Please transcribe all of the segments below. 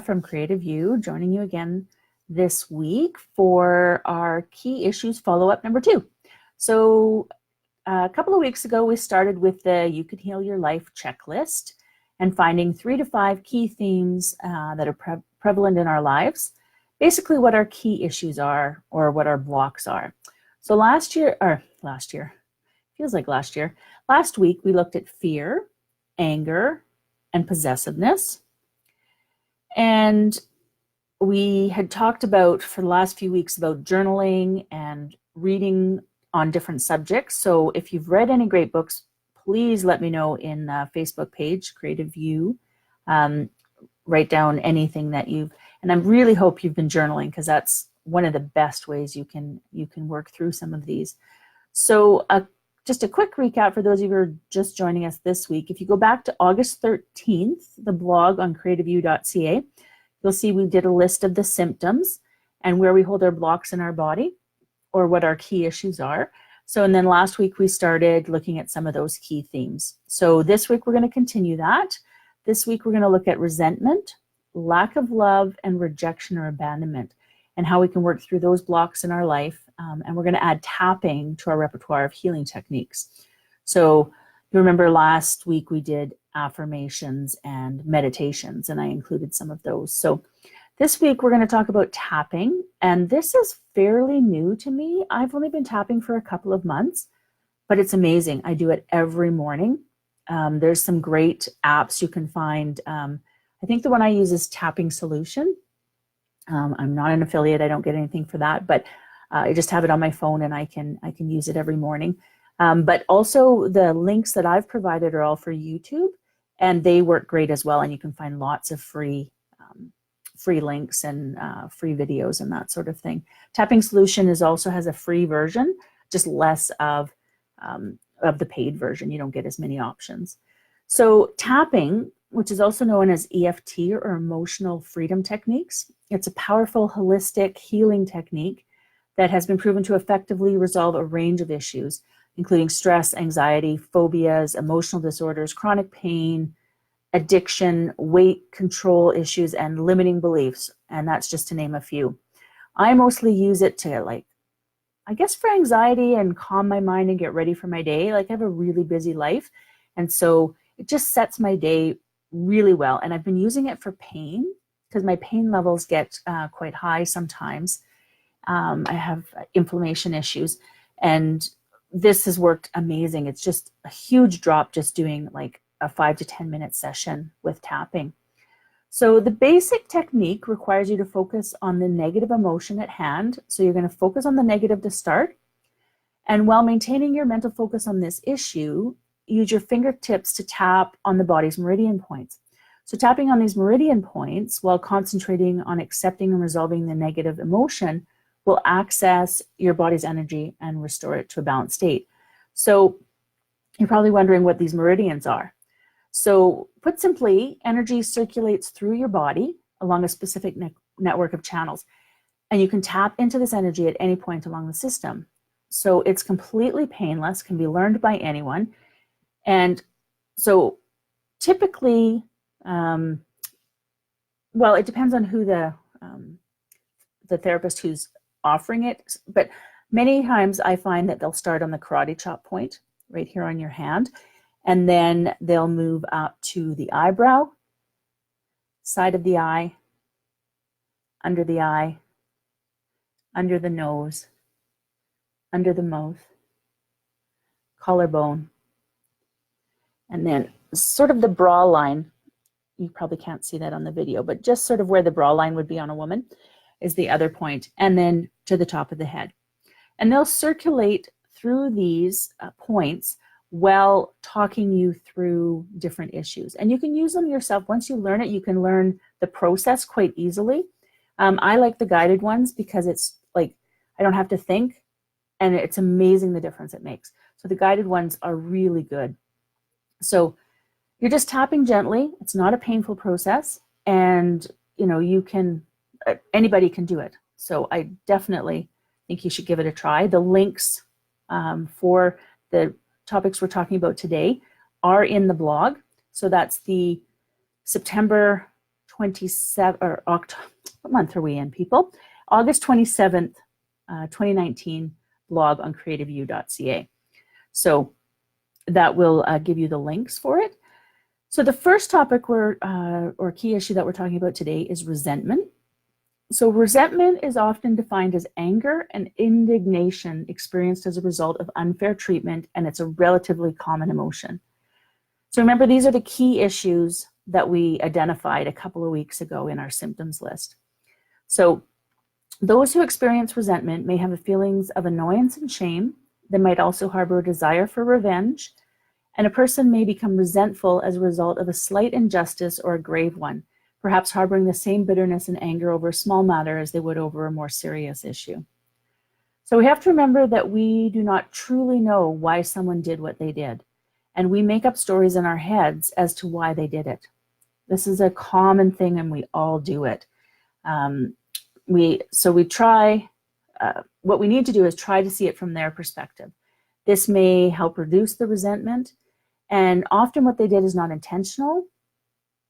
from Creative You, joining you again this week for our key issues follow-up number 2. So a couple of weeks ago, we started with the You Can Heal Your Life checklist and finding 3 to 5 key themes that are prevalent in our lives, basically what our key issues are or what our blocks are. So last week we looked at fear, anger, and possessiveness. And we had talked about, for the last few weeks, about journaling and reading on different subjects. So if you've read any great books, please let me know in the Facebook page, Creative You. Write down anything that and I really hope you've been journaling, because that's one of the best ways you can work through some of these. So just a quick recap for those of you who are just joining us this week. If you go back to August 13th, the blog on creativeyou.ca, you'll see we did a list of the symptoms and where we hold our blocks in our body or what our key issues are. So, and then last week we started looking at some of those key themes. So this week we're going to continue that. This week we're going to look at resentment, lack of love, and rejection or abandonment, and how we can work through those blocks in our life. And we're going to add tapping to our repertoire of healing techniques. So you remember last week we did affirmations and meditations, and I included some of those. So this week we're going to talk about tapping, and this is fairly new to me. I've only been tapping for a couple of months, but it's amazing. I do it every morning. There's some great apps you can find. I think the one I use is Tapping Solution. I'm not an affiliate. I don't get anything for that, but I just have it on my phone and I can use it every morning. But also the links that I've provided are all for YouTube, and they work great as well. And you can find lots of free links and free videos and that sort of thing. Tapping Solution also has a free version, just less of the paid version. You don't get as many options. So tapping, which is also known as EFT or emotional freedom techniques, it's a powerful holistic healing technique that has been proven to effectively resolve a range of issues, including stress, anxiety, phobias, emotional disorders, chronic pain, addiction, weight control issues, and limiting beliefs. And that's just to name a few. I mostly use it to, for anxiety and calm my mind and get ready for my day. I have a really busy life. And so it just sets my day really well. And I've been using it for pain because my pain levels get quite high sometimes. I have inflammation issues, and this has worked amazing. It's just a huge drop just doing a 5 to 10 minute session with tapping. So the basic technique requires you to focus on the negative emotion at hand. So you're going to focus on the negative to start. And while maintaining your mental focus on this issue, use your fingertips to tap on the body's meridian points. So tapping on these meridian points while concentrating on accepting and resolving the negative emotion will access your body's energy and restore it to a balanced state. So you're probably wondering what these meridians are. So put simply, energy circulates through your body along a specific network of channels, and you can tap into this energy at any point along the system. So it's completely painless, can be learned by anyone. And so typically, it depends on who the therapist who's offering it, but many times I find that they'll start on the karate chop point right here on your hand, and then they'll move up to the eyebrow, side of the eye, under the nose, under the mouth, collarbone, and then sort of the bra line. You probably can't see that on the video, but just sort of where the bra line would be on a woman is the other point, and then to the top of the head. And they'll circulate through these points while talking you through different issues. And you can use them yourself. Once you learn it, you can learn the process quite easily. I like the guided ones because it's I don't have to think, and it's amazing the difference it makes. So the guided ones are really good. So you're just tapping gently. It's not a painful process, and anybody can do it. So I definitely think you should give it a try. The links for the topics we're talking about today are in the blog. So that's the September 27th, or October, what month are we in, people? August 27th, 2019 blog on creativeu.ca. So that will give you the links for it. So the first topic or key issue that we're talking about today is resentment. So resentment is often defined as anger and indignation experienced as a result of unfair treatment, and it's a relatively common emotion. So remember, these are the key issues that we identified a couple of weeks ago in our symptoms list. So those who experience resentment may have feelings of annoyance and shame. They might also harbor a desire for revenge, and a person may become resentful as a result of a slight injustice or a grave one, perhaps harboring the same bitterness and anger over a small matter as they would over a more serious issue. So we have to remember that we do not truly know why someone did what they did, and we make up stories in our heads as to why they did it. This is a common thing, and we all do it. What we need to do is try to see it from their perspective. This may help reduce the resentment, and often what they did is not intentional,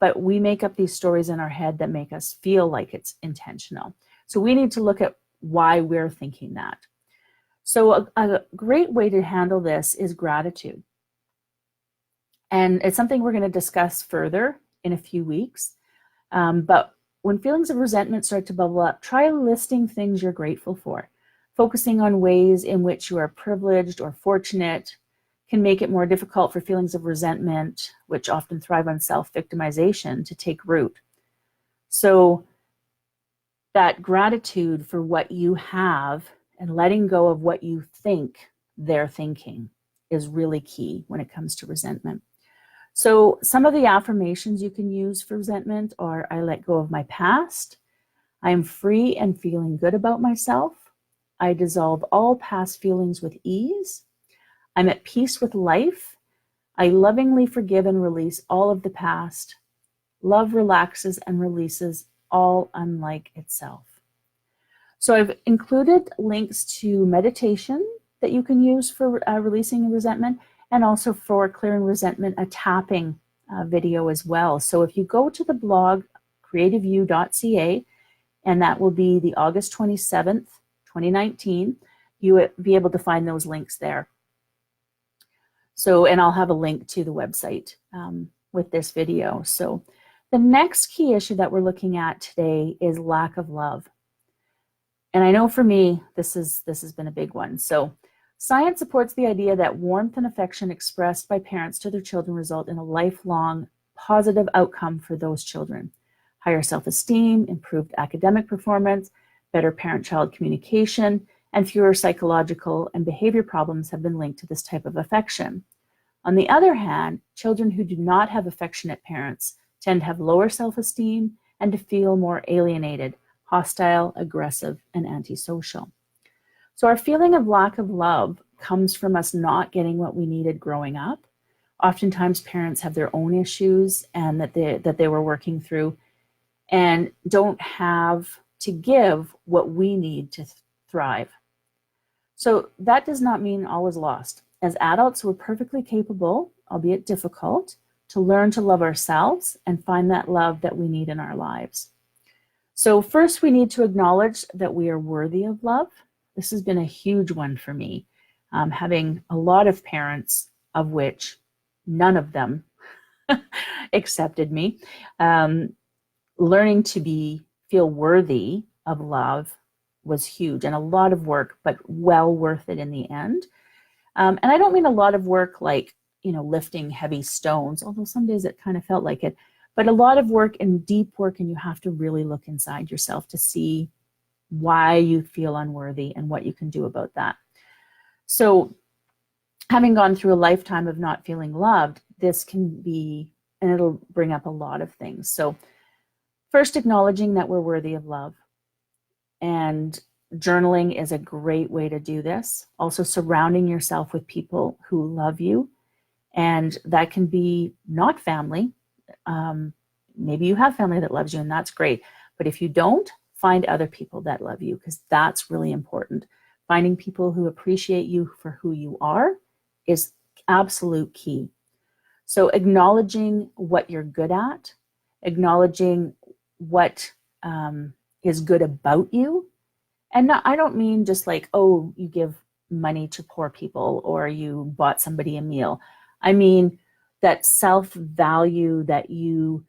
but we make up these stories in our head that make us feel like it's intentional. So we need to look at why we're thinking that. So a great way to handle this is gratitude. And it's something we're going to discuss further in a few weeks. But when feelings of resentment start to bubble up, try listing things you're grateful for. Focusing on ways in which you are privileged or fortunate can make it more difficult for feelings of resentment, which often thrive on self-victimization, to take root. So that gratitude for what you have and letting go of what you think they're thinking is really key when it comes to resentment. So some of the affirmations you can use for resentment are: I let go of my past. I am free and feeling good about myself. I dissolve all past feelings with ease. I'm at peace with life. I lovingly forgive and release all of the past. Love relaxes and releases all unlike itself. So I've included links to meditation that you can use for releasing resentment, and also for clearing resentment, a tapping video as well. So if you go to the blog, creativeu.ca, and that will be the August 27th, 2019, you will be able to find those links there. So, and I'll have a link to the website with this video. So the next key issue that we're looking at today is lack of love. And I know for me, this has been a big one. So science supports the idea that warmth and affection expressed by parents to their children result in a lifelong positive outcome for those children. Higher self-esteem, improved academic performance, better parent-child communication, and fewer psychological and behavior problems have been linked to this type of affection. On the other hand, children who do not have affectionate parents tend to have lower self-esteem and to feel more alienated, hostile, aggressive, and antisocial. So our feeling of lack of love comes from us not getting what we needed growing up. Oftentimes parents have their own issues and that they were working through, and don't have to give what we need to thrive. So that does not mean all is lost. As adults, we're perfectly capable, albeit difficult, to learn to love ourselves and find that love that we need in our lives. So first, we need to acknowledge that we are worthy of love. This has been a huge one for me, having a lot of parents, of which none of them accepted me. Learning to feel worthy of love was huge, and a lot of work, but well worth it in the end. And I don't mean a lot of work like, lifting heavy stones, although some days it kind of felt like it, but a lot of work and deep work, and you have to really look inside yourself to see why you feel unworthy and what you can do about that. So having gone through a lifetime of not feeling loved, this can be, and it'll bring up a lot of things. So first, acknowledging that we're worthy of love. And journaling is a great way to do this. Also surrounding yourself with people who love you. And that can be not family. Maybe you have family that loves you, and that's great. But if you don't, find other people that love you, because that's really important. Finding people who appreciate you for who you are is absolute key. So acknowledging what you're good at, acknowledging what is good about you. And I don't mean just like, oh, you give money to poor people or you bought somebody a meal. I mean that self-value that you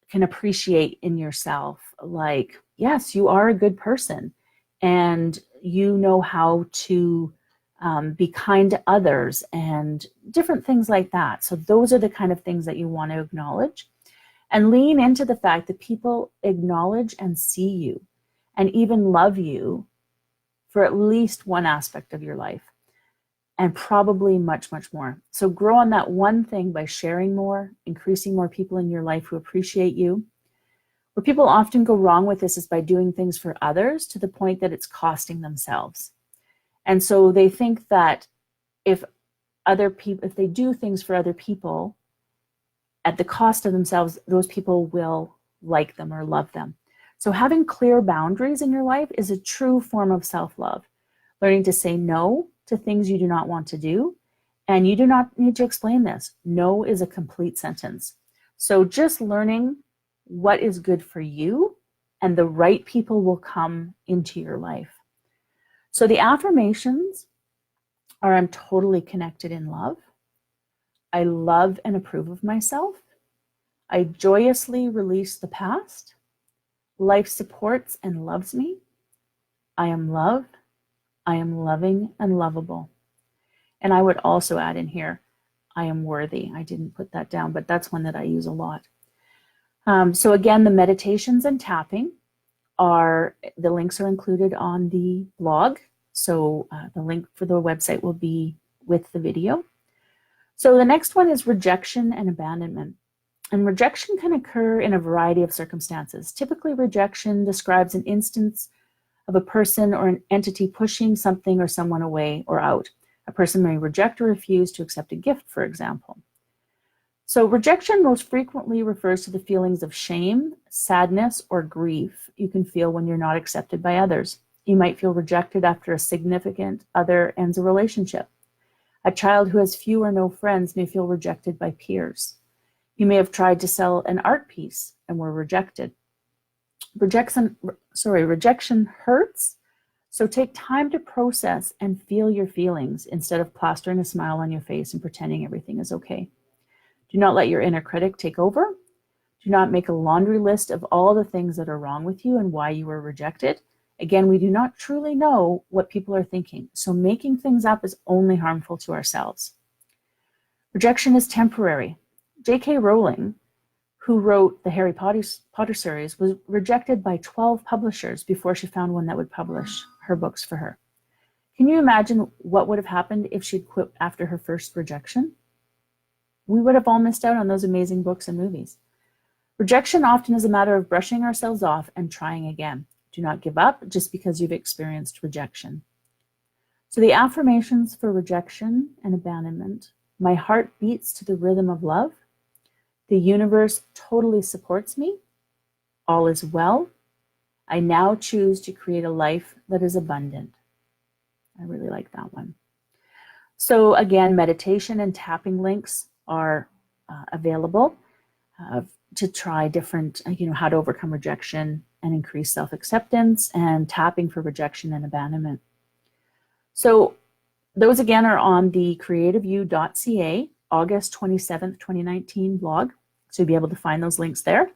can appreciate in yourself. Like, yes, you are a good person and you know how to be kind to others and different things like that. So those are the kind of things that you want to acknowledge. And lean into the fact that people acknowledge and see you and even love you for at least one aspect of your life, and probably much, much more. So grow on that one thing by sharing more, increasing more people in your life who appreciate you. Where people often go wrong with this is by doing things for others to the point that it's costing themselves. And so they think that if they do things for other people at the cost of themselves, those people will like them or love them. So having clear boundaries in your life is a true form of self-love. Learning to say no to things you do not want to do. And you do not need to explain this. No is a complete sentence. So just learning what is good for you, and the right people will come into your life. So the affirmations are: I'm totally connected in love. I love and approve of myself. I joyously release the past. Life supports and loves me. I am loved. I am loving and lovable. And I would also add in here, I am worthy. I didn't put that down, but that's one that I use a lot. So again, the meditations and tapping the links are included on the blog. So the link for the website will be with the video. So the next one is rejection and abandonment. And rejection can occur in a variety of circumstances. Typically, rejection describes an instance of a person or an entity pushing something or someone away or out. A person may reject or refuse to accept a gift, for example. So rejection most frequently refers to the feelings of shame, sadness, or grief you can feel when you're not accepted by others. You might feel rejected after a significant other ends a relationship. A child who has few or no friends may feel rejected by peers. You may have tried to sell an art piece and were rejected. Rejection hurts, so take time to process and feel your feelings instead of plastering a smile on your face and pretending everything is okay. Do not let your inner critic take over. Do not make a laundry list of all the things that are wrong with you and why you were rejected. Again, we do not truly know what people are thinking, so making things up is only harmful to ourselves. Rejection is temporary. J.K. Rowling, who wrote the Harry Potter series, was rejected by 12 publishers before she found one that would publish her books for her. Can you imagine what would have happened if she'd quit after her first rejection? We would have all missed out on those amazing books and movies. Rejection often is a matter of brushing ourselves off and trying again. Do not give up just because you've experienced rejection. So the affirmations for rejection and abandonment: my heart beats to the rhythm of love. The universe totally supports me. All is well. I now choose to create a life that is abundant. I really like that one. So again, meditation and tapping links are available to try different, how to overcome rejection and increase self-acceptance, and tapping for rejection and abandonment. So those again are on the creativeyou.ca August 27th, 2019 blog. So you'll be able to find those links there.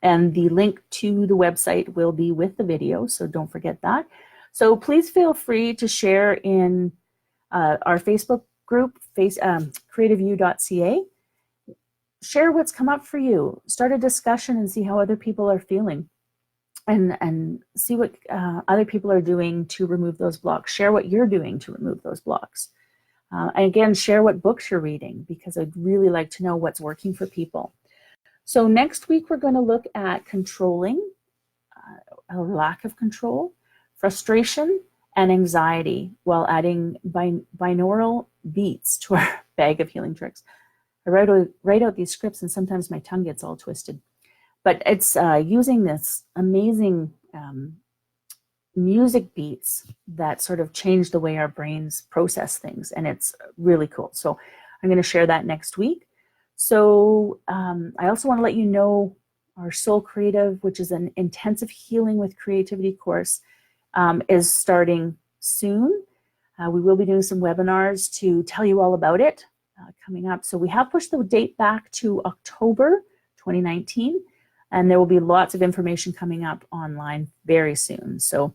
And the link to the website will be with the video, so don't forget that. So please feel free to share in our Facebook group, creativeyou.ca. Share what's come up for you. Start a discussion and see how other people are feeling, and see what other people are doing to remove those blocks. Share what you're doing to remove those blocks. And again, share what books you're reading, because I'd really like to know what's working for people. So next week, we're going to look at controlling, a lack of control, frustration, and anxiety, while adding binaural beats to our bag of healing tricks. I write out these scripts, and sometimes my tongue gets all twisted. But it's using this amazing music beats that sort of change the way our brains process things, and it's really cool. So I'm going to share that next week. So I also want to let you know our Soul Creative, which is an intensive healing with creativity course, is starting soon. We will be doing some webinars to tell you all about it coming up. So we have pushed the date back to October 2019, and there will be lots of information coming up online very soon. So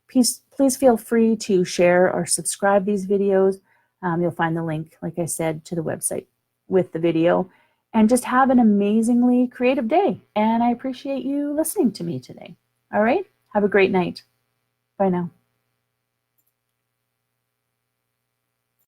please feel free to share or subscribe these videos. You'll find the link, like I said, to the website with the video. And just have an amazingly creative day. And I appreciate you listening to me today. All right? Have a great night. Bye now.